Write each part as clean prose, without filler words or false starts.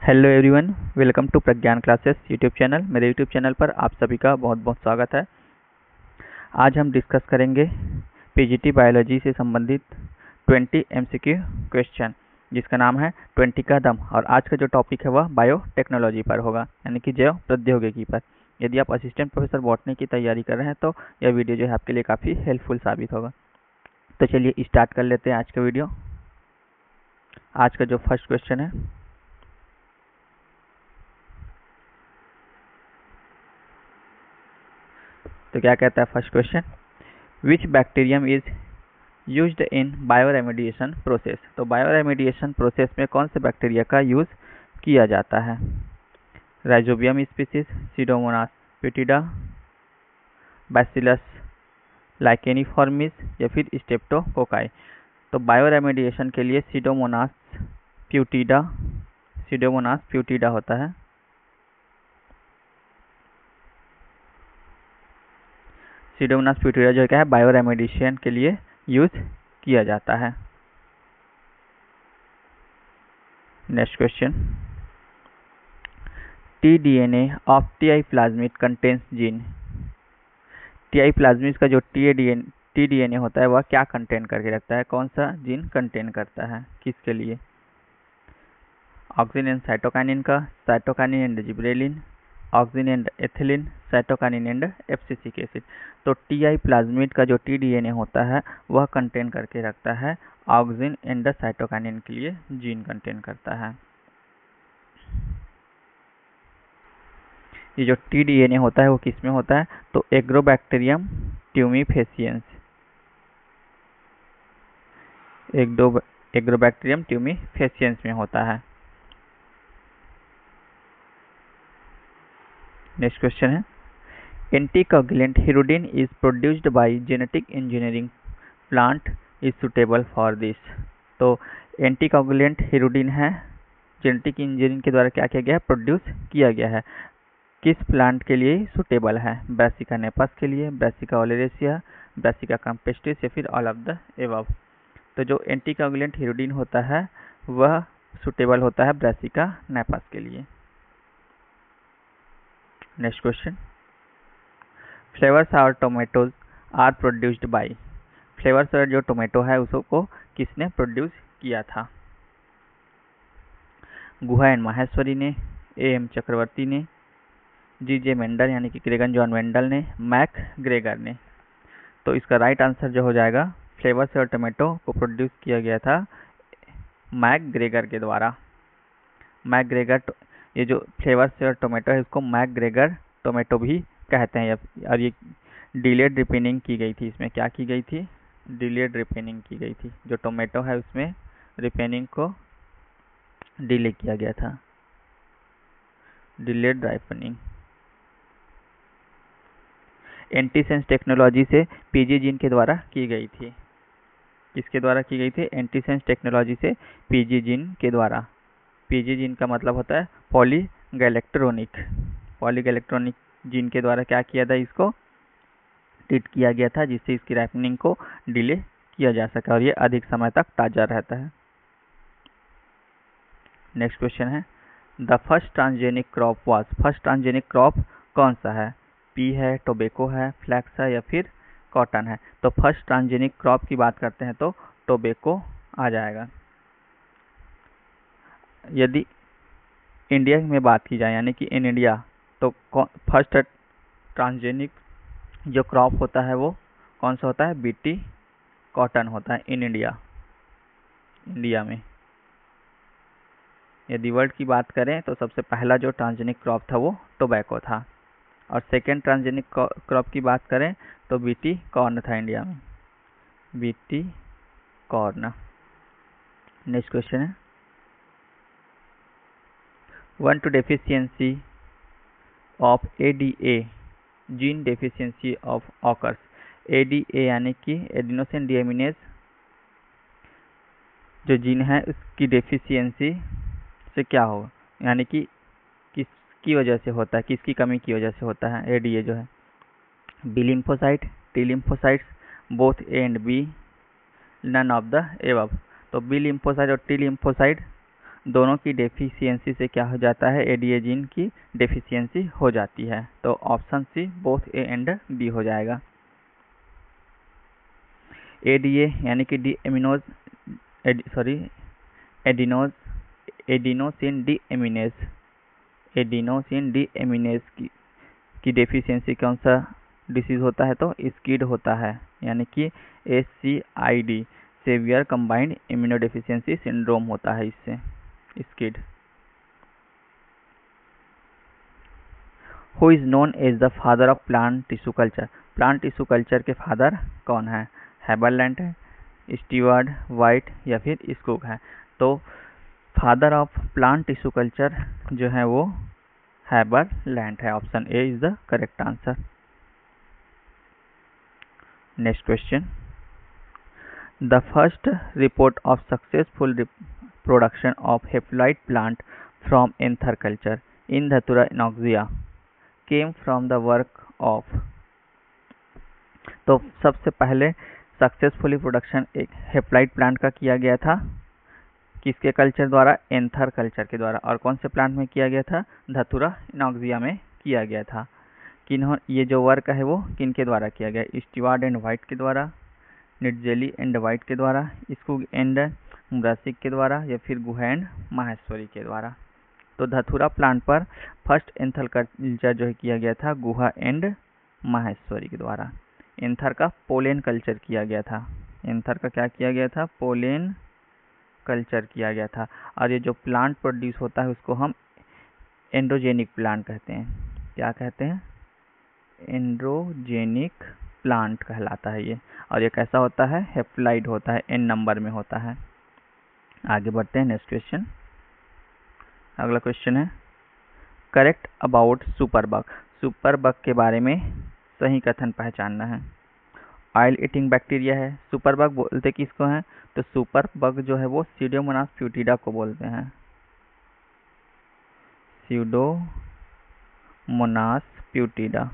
Hello everyone, welcome to Pragyan classes YouTube channel. मेरे YouTube channel पर आप सभी का बहुत बहुत स्वागत है। आज हम डिस्कस करेंगे पीजीटी बायोलॉजी से संबंधित 20 एमसीक्यू क्वेश्चन, जिसका नाम है 20 का दम। और आज का जो टॉपिक है वह बायोटेक्नोलॉजी पर होगा, यानी कि जैव प्रौद्योगिकी पर। यदि आप असिस्टेंट प्रोफेसर बॉटनी की तैयारी कर रहे हैं तो यह वीडियो जो है आपके लिए काफ़ी हेल्पफुल साबित होगा। तो चलिए स्टार्ट कर लेते हैं आज का वीडियो। आज का जो फर्स्ट क्वेश्चन है, तो क्या कहता है first question, which bacterium is used in bioremediation process. तो बायोरेमेडिएशन प्रोसेस में कौन से बैक्टीरिया का यूज किया जाता है? Rhizobium species, Pseudomonas putida, Bacillus licheniformis या फिर स्टेप्टोकोकाई। तो बायोरेमेडिएशन के लिए सीडोमोनास प्यूटिडा होता है। सीडोमोनास प्यूटिडा जो क्या है बायोरेमेडिएशन के लिए यूज किया जाता है। Next question, T-DNA of TI plasmid contains gene. TI plasmid का जो टीडीएनए होता है वह क्या कंटेन करके रखता है? कौन सा जीन कंटेन करता है, किसके लिए? ऑक्सिन एंड साइटोकाइनिन का, cytokinin and gibberellin, auxin and ethylene, cytokinin and abscisic acid. तो टीआई प्लाज्मिड का जो टीडीएनए होता है वह कंटेन करके रखता है ऑक्सिन एंड साइटोकाइनिन के लिए जीन कंटेन करता है। ये जो टीडीएनए होता है वो किस में होता है? तो एग्रोबैक्टीरियम ट्यूमीफेसियंस, एग्रोबैक्टीरियम ट्यूमीफेसियंस में होता है। नेक्स्ट क्वेश्चन है, anticoagulant hirudin is produced by genetic engineering plant is suitable for this. तो एंटीकोगुलेंट हिरुडिन है, जेनेटिक इंजीनियरिंग के द्वारा क्या किया गया है? प्रोड्यूस किया गया है। किस प्लांट के लिए सुटेबल है? ब्रासिका नेपस के लिए, ब्रासिका ओलेरेसिया, ब्रासिका कैम्पेस्ट्रिस या फिर ऑल ऑफ द एबव। तो जो एंटीकोगुलेंट हिरुडिन होता है वह सुटेबल होता है ब्रासिका नेपस के लिए। Next question, Flavr Savr tomatoes are produced by. Flavr Savr जो टोमेटो है उसको किसने प्रोड्यूस किया था? गुहा एंड माहेश्वरी ने, एम चक्रवर्ती ने, जीजे मेंडल यानी कि ग्रेगन जॉन मेंडल ने, मैक ग्रेगर ने। तो इसका राइट आंसर जो हो जाएगा, फ्लेवर सावर टोमेटो को प्रोड्यूस किया गया था मैक ग्रेगर के द्वारा। मैक ग्रेगर, ये जो फ्लेवर सावर टोमेटो है इसको मैक ग्रेगर टोमेटो भी कहते हैं। और ये डिलेड रिपेनिंग की गई थी। इसमें क्या की गई थी? डिलेड रिपेनिंग की गई थी। जो टोमेटो है उसमें रिपेनिंग को डिले किया गया था, डिलेड रिपेनिंग। एंटीसेंस टेक्नोलॉजी से पीजी जीन के द्वारा की गई थी। किसके द्वारा की गई थी? एंटीसेंस टेक्नोलॉजी से पीजी जीन के द्वारा। पीजी जीन का मतलब होता है पॉलीगैलेक्ट्रॉनिक। पॉलीगैलेक्ट्रॉनिक जीन के द्वारा क्या किया था? इसको ट्रीट किया गया था, जिससे इसकी राइपनिंग को डिले किया जा सके और ये अधिक समय तक ताजा रहता है। नेक्स्ट क्वेश्चन है, the first transgenic crop was. First transgenic crop कौन सा है? पी है, टोबैको है, फ्लैक्स है या फिर कॉटन है? तो फर्स्ट ट्रांसजेनिक क्रॉप की बात करते हैं तो टोबैको आ जाएगा। यदि इंडिया में बात की जाए यानी कि इन इंडिया, तो फर्स्ट ट्रांसजेनिक जो क्रॉप होता है वो कौन सा होता है? बीटी कॉटन होता है इन इंडिया में। यदि वर्ल्ड की बात करें तो सबसे पहला जो ट्रांसजेनिक क्रॉप था वो टोबैको था। और सेकेंड ट्रांसजेनिक क्रॉप की बात करें तो बीटी कॉर्न था इंडिया में, बीटी कॉर्न। नेक्स्ट क्वेश्चन है, 1 deficiency of ADA gene deficiency of occurs. ADA यानी कि एडिनोसिन डीएमिनेज जो जीन है उसकी डेफिशिएंसी से क्या होगा, यानी कि किसकी वजह से होता है, किसकी कमी की वजह से होता है एडीए जो है? B lymphocyte, T lymphocytes, both A and B, none of the above. तो बी लिम्फोसाइट और टी लिम्फोसाइट दोनों की डेफिशिएंसी से क्या हो जाता है, एडीए जीन की डेफिशिएंसी हो जाती है। तो option C both A and B हो जाएगा। एडीए यानी कि deaminase adenosine deaminase की डेफिशिएंसी कौन सा डिसीज होता है, तो स्किड होता है, यानी कि SCID severe combined immunodeficiency syndrome होता है इससे, SCID. Who is known as the father of plant tissue culture, plant tissue culture के फादर कौन है, हैबरलैंड है, स्टीवर्ड, वाइट या फिर स्कूक है। तो father of plant tissue culture जो है वो हैबरलैंड है। Option A is the correct answer. Next question, the first report of successful production of haploid plant from anther culture in Datura innoxia came from the work of. तो सबसे पहले successfully production एक haploid plant का किया गया था, किसके culture द्वारा, एंथर कल्चर के द्वारा। और कौन से प्लांट में किया गया था, धतुरा इनॉक्सिया में किया गया था। ये जो वर्क है वो किनके द्वारा किया गया, स्टीवर्ड एंड वाइट के द्वारा, निटजेली एंड वाइट के द्वारा, स्कूग एंड मुरासिक के द्वारा, या फिर गुहा एंड माहेश्वरी के द्वारा। तो धतुरा प्लांट पर फर्स्ट एंथर कल्चर जो है किया गया था गुहा एंड माहेश्वरी के द्वारा। एंथर का पोलेन कल्चर किया गया था, एंथर का क्या किया गया था, पोलेन कल्चर किया गया था। और ये जो प्लांट प्रोड्यूस होता है उसको हम एंड्रोजेनिक प्लांट कहते हैं। क्या कहते हैं, एंड्रोजेनिक प्लांट कहलाता है ये। और ये कैसा होता है, हेप्लॉइड होता है, n नंबर में होता है। आगे बढ़ते हैं, नेक्स्ट क्वेश्चन। अगला क्वेश्चन है, करेक्ट अबाउट सुपरबग, सुपरबग के बारे में सही कथन पहचानना है। ऑयल ईटिंग बैक्टीरिया है, सुपरबग बोलते किसको हैं, तो सुपरबग जो है वो स्यूडोमोनास प्यूटिडा को बोलते हैं, स्यूडोमोनास प्यूटिडा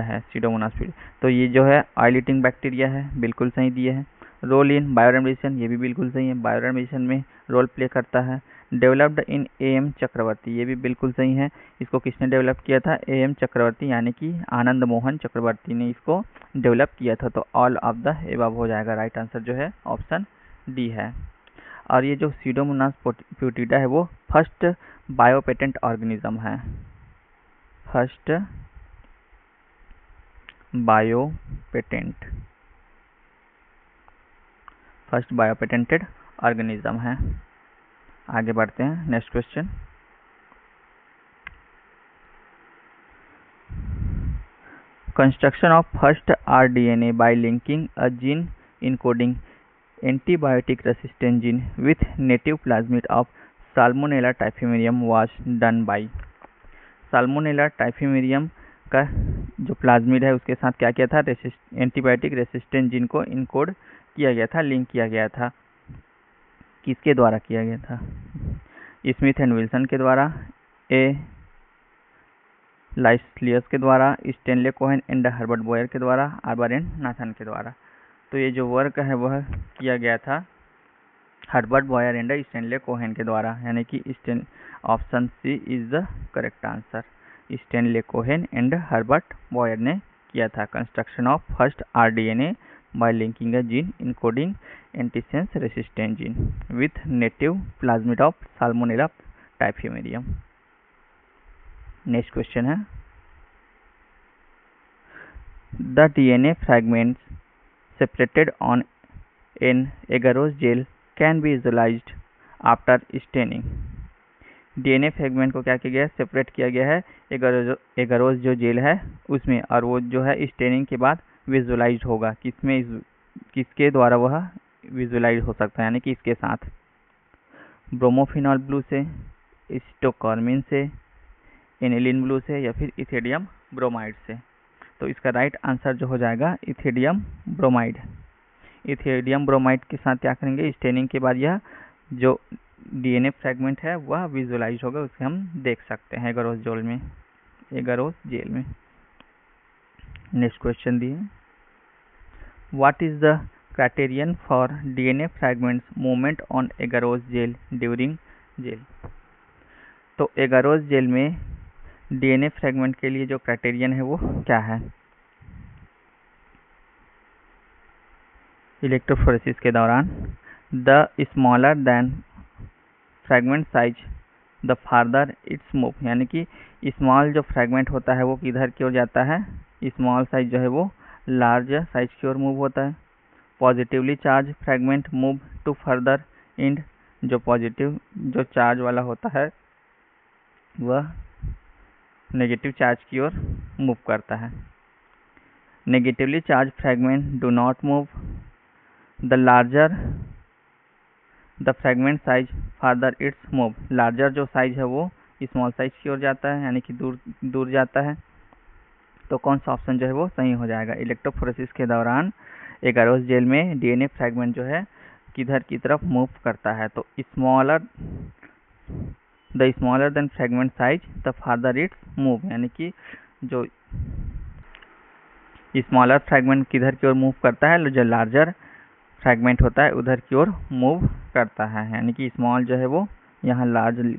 है, स्यूडोमोनास प्यूटिडा। तो ये जो है ऑयल ईटिंग बैक्टीरिया है, बिल्कुल सही दिए है। रोल इन बायोरेमिशन, ये भी बिल्कुल सही है, बायोरेमिशन में रोल प्ले करता है। डेवलप्ड इन AM चक्रवर्ती, ये भी बिल्कुल सही है। इसको किसने डेवलप किया था, AM चक्रवर्ती यानी कि आनंद मोहन चक्रवर्ती ने इसको डेवलप किया था। तो ऑल ऑफ द एबव हो जाएगा, राइट आंसर जो है ऑप्शन डी है। और ये जो स्यूडोमोनास प्यूटिडा है वो फर्स्ट बायोपेटेंट ऑर्गेनिज्म है, फर्स्ट बायोपेटेंटेड ऑर्गेनिज्म है। आगे बढ़ते हैं, next question. Construction of first rDNA by linking a gene encoding antibiotic resistant gene with native plasmid of Salmonella typhimurium was done by. Salmonella typhimurium का जो plasmid है उसके साथ क्या किया था, एंटीबायोटिक रेसिस्टेंट जीन को इनकोड किया गया था, लिंक किया गया था। किसके द्वारा किया गया था, स्मिथ एंड विल्सन के द्वारा, ए लाइसलियस के द्वारा, Stanley Cohen and Herbert Boyer के द्वारा, आर्बर एंड नाथन के द्वारा। तो ये जो वर्क है वह किया गया था Herbert Boyer and Stanley Cohen के द्वारा, यानी कि option C is the correct answer. Stanley Cohen and Herbert Boyer ने किया था construction of first rDNA by linking a gene encoding antisense resistant gene with native plasmid of Salmonella typhimurium. Next question है, the DNA fragments separated on an agarose gel can be visualized after staining। DNA fragment को क्या किया गया है, separate किया गया है agarose जो जेल है उसमें, और वो जो है स्टेनिंग के बाद विजुलाइज होगा। किसके द्वारा वह विजुलाइज हो सकता है, यानी कि इसके साथ, ब्रोमोफिनॉल ब्लू से, स्टोकॉर्मिन से, एनिलीन ब्लू से, या फिर इथेडियम ब्रोमाइड से। तो इसका राइट आंसर जो हो जाएगा इथेडियम ब्रोमाइड। इथेडियम ब्रोमाइड के साथ क्या करेंगे, स्टेनिंग के बाद यह जो DNA फ्रेगमेंट है वह विजुलाइज होगा, उसे हम देख सकते हैं एगारोज जेल में। नेक्स्ट क्वेश्चन दिए, what is the criterion for DNA fragments movement on agarose gel during gel. तो एगारोस जेल में डीएनए फ्रैगमेंट के लिए जो क्राइटेरियन है वो क्या है? इलेक्ट्रोफोरेसिस के दौरान the smaller than fragment size the farther it's move, यानी कि स्मॉल जो फ्रैगमेंट होता है वो किधर की ओर जाता है, स्मॉल साइज जो है वो लार्ज साइज की ओर मूव होता है। Positively charge fragment move to further end, जो पॉजिटिव जो चार्ज वाला होता है वह नेगेटिव चार्ज की ओर मूव करता है। Negatively charge fragment do not move, the larger the fragment size farther it's move, larger जो साइज है वो स्मॉल साइज की ओर जाता है, यानी कि दूर जाता है। तो कौन सा ऑप्शन जो है वो सही हो जाएगा? इलेक्ट्रोफोरेसिस के दौरान एगारोस जेल में डीएनए फ्रैगमेंट जो है किधर की तरफ मूव करता है? तो the smaller than fragment size the farther it's move, यानी कि जो स्मॉलर फ्रैगमेंट किधर की ओर मूव करता है, जो लार्जर फ्रैगमेंट होता है उधर की ओर मूव करता है, यानी कि स्मॉल जो है वो यहाँ लार्ज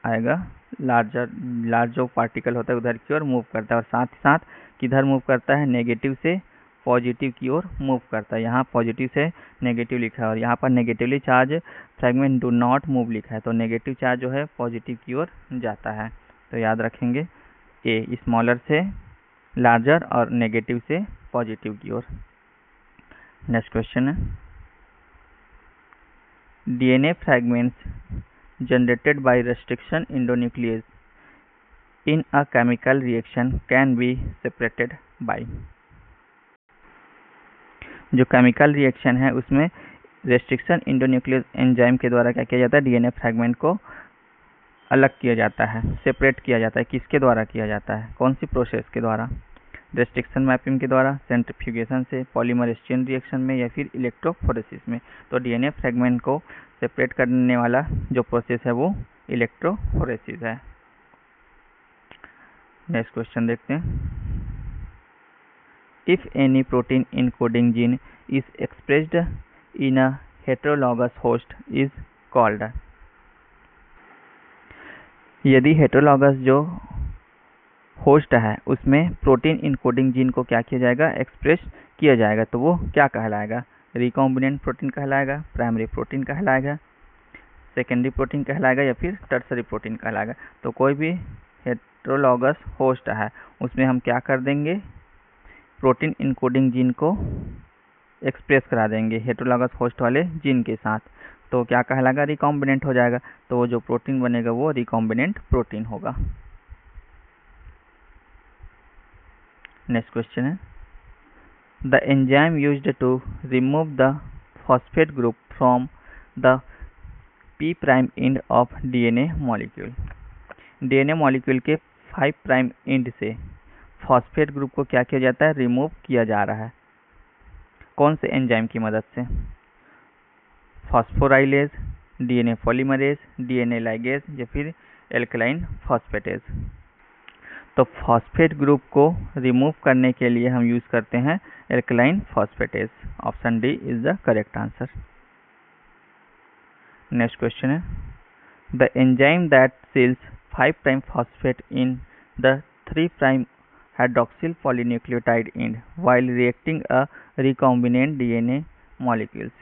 आएगा, लार्ज जो पार्टिकल होता है उधर की ओर मूव करता है, और साथ ही साथ किधर मूव करता है? नेगेटिव से पॉजिटिव की ओर मूव करता है। यहाँ पॉजिटिव से नेगेटिव लिखा है और यहाँ पर negatively charge fragment do not move लिखा है, तो नेगेटिव चार्ज जो है पॉजिटिव की ओर जाता है। तो याद रखेंगे ए स्मॉलर से लार्जर और नेगेटिव से पॉजिटिव की ओर। नेक्स्ट क्वेश्चन है, DNA fragments generated by restriction endonuclease in a chemical reaction can be separated by, जो केमिकल रिएक्शन है उसमें रेस्ट्रिक्शन इंडोन्यूक्लियस एंजाइम के द्वारा क्या किया जाता है? डीएनए फ्रैगमेंट को अलग किया जाता है, सेपरेट किया जाता है। किसके द्वारा किया जाता है? कौन सी प्रोसेस के द्वारा? रेस्ट्रिक्शन मैपिंग के द्वारा, सेंट्रीफ्यूगेशन से, पॉलीमरेज चेन रिएक्शन में, या फिर इलेक्ट्रोफोरेसिस में। तो डीएनए फ्रैगमेंट को सेपरेट करने वाला जो प्रोसेस है वो इलेक्ट्रोफोरेसिस है। नेक्स्ट क्वेश्चन देखते हैं, if any protein encoding gene is expressed in a heterologous host is called, यदि हेटेरोलॉगस जो होस्ट है उसमें प्रोटीन इनकोडिंग जीन को क्या किया जाएगा? एक्सप्रेस किया जाएगा, तो वो क्या कहलाएगा? रिकॉम्बिनेंट प्रोटीन कहलाएगा, प्राइमरी प्रोटीन कहलाएगा, सेकेंडरी प्रोटीन कहलाएगा, या फिर टर्सरी प्रोटीन कहलाएगा? तो कोई भी हेटेरोलॉगस होस्ट है उसमें हम क्या कर देंगे? प्रोटीन इनकोडिंग जीन को एक्सप्रेस करा देंगे हेटेरोलॉगस होस्ट वाले जीन के साथ, तो क्या कहलाएगा? रिकॉम्बिनेंट हो जाएगा। तो वो जो प्रोटीन बनेगा वो रिकॉम्बिनेंट प्रोटीन होगा। नेक्स्ट क्वेश्चन है, the enzyme used to remove the phosphate group from the P prime end of DNA molecule, DNA molecule के 5 प्राइम एंड से फॉस्फेट ग्रुप को क्या किया जाता है? रिमूव किया जा रहा है। कौन से एंजाइम की मदद से? Phosphorylase, DNA polymerase, DNA ligase, या फिर एल्कलाइन फॉस्फेटेज। तो फॉस्फेट ग्रुप को रिमूव करने के लिए हम यूज करते हैं alkaline phosphatase. Option D is the correct answer. Next question है, the enzyme that seals 5 prime phosphate in the 3 prime hydroxyl polynucleotide end while reacting a recombinant DNA molecules,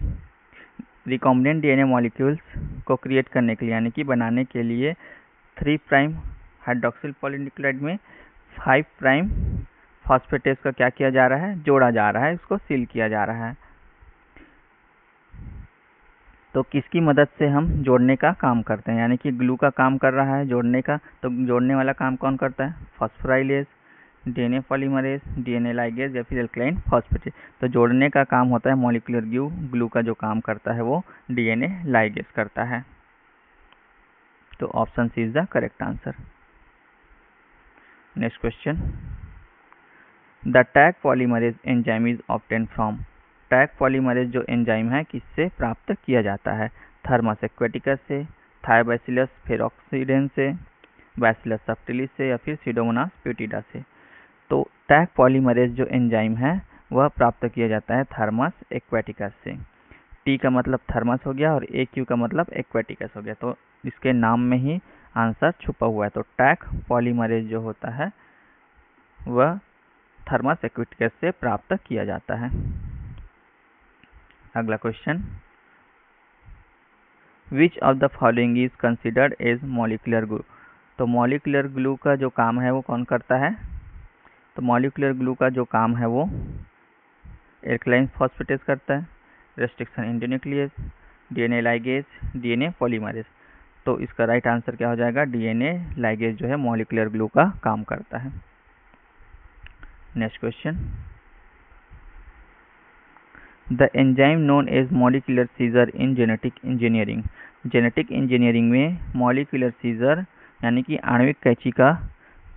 recombinant DNA molecules को create करने के लिए, यानी कि बनाने के लिए 3 प्राइम हाइड्रोक्सिल पॉलीन्यूक्लियोटाइड में 5 प्राइम फॉस्फेटेज का क्या किया जा रहा है? जोड़ा जा रहा है, उसको सील किया जा रहा है। तो किसकी मदद से हम जोड़ने का काम करते हैं? यानी कि ग्लू का काम कर रहा है जोड़ने का, तो जोड़ने वाला काम कौन करता है? Phosphorylase, DNA polymerase, DNA ligase, या फिर एल्कलाइन फॉस्फेटेज। तो जोड़ने का काम होता है मॉलिक्यूलर ग्लू का जो काम करता है वो डीएनए लाइगेज करता है। तो option C is the correct answer. Next question, the Taq polymerase enzyme is obtain from, Taq polymerase जो एंजाइम है किससे प्राप्त किया जाता है? थर्मस एक्वेटिकस से, थायोबैसिलस फेरोक्सीडेंस से, बैसिलस सबटिलिस से, या फिर सीडोमोनास प्यूटिडा से। तो टैग पॉलीमरेज जो एंजाइम है वह प्राप्त किया जाता है थर्मस एक्वेटिकस से। टी का मतलब थर्मस हो गया और AQ का मतलब एक्वेटिकस हो गया, तो इसके नाम में ही आंसर छुपा हुआ है। तो टैक पॉलीमरेज जो होता है वह थर्मस एक्वेटिकस से प्राप्त किया जाता है। अगला question, which of the following is considered as molecular glue. तो मॉलिक्यूलर ग्लू का जो काम है वो कौन करता है? तो मॉलिक्यूलर ग्लू का जो काम है वो एल्कलाइन फॉस्फेटेज करता है, restriction endonuclease, DNA ligase, DNA polymerase. तो इसका राइट आंसर क्या हो जाएगा? DNA लाइगेज जो है मॉलिक्यूलर ग्लू का काम करता है। Next question, the enzyme known as molecular scissor in genetic engineering. Genetic engineering में मॉलिक्यूलर सीजर यानी कि आणविक कैंची का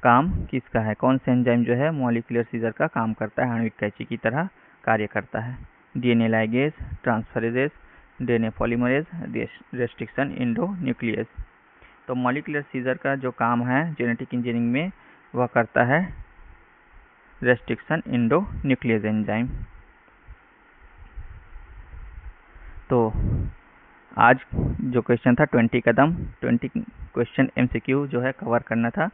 काम किसका है? कौन सा एंजाइम जो है मॉलिक्यूलर सीजर का काम करता है, आणविक कैंची की तरह कार्य करता है? DNA ligase, transferases, DNA polymerase, restriction endonuclease. तो मॉलिक्यूलर सीजर का जो काम है जेनेटिक इंजीनियरिंग में वह करता है रेस्ट्रिक्शन एंडोन्यूक्लियस एंजाइम। तो आज जो क्वेश्चन था 20 कदम 20 क्वेश्चन MCQ जो है कवर करना था।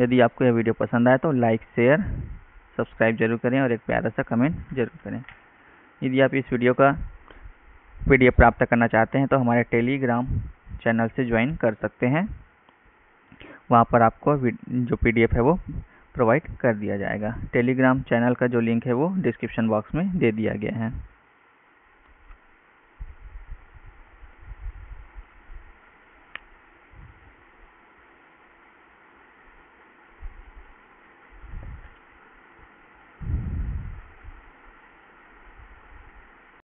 यदि आपको यह वीडियो पसंद आए तो लाइक शेयर सब्सक्राइब जरूर करें और एक प्यारा सा कमेंट जरूर करें। यदि आप इस वीडियो का PDF प्राप्त करना चाहते हैं तो हमारे टेलीग्राम चैनल से ज्वाइन कर सकते हैं। वहाँ पर आपको जो PDF है वो प्रोवाइड कर दिया जाएगा। टेलीग्राम चैनल का जो लिंक है वो डिस्क्रिप्शन बॉक्स में दे दिया गया है।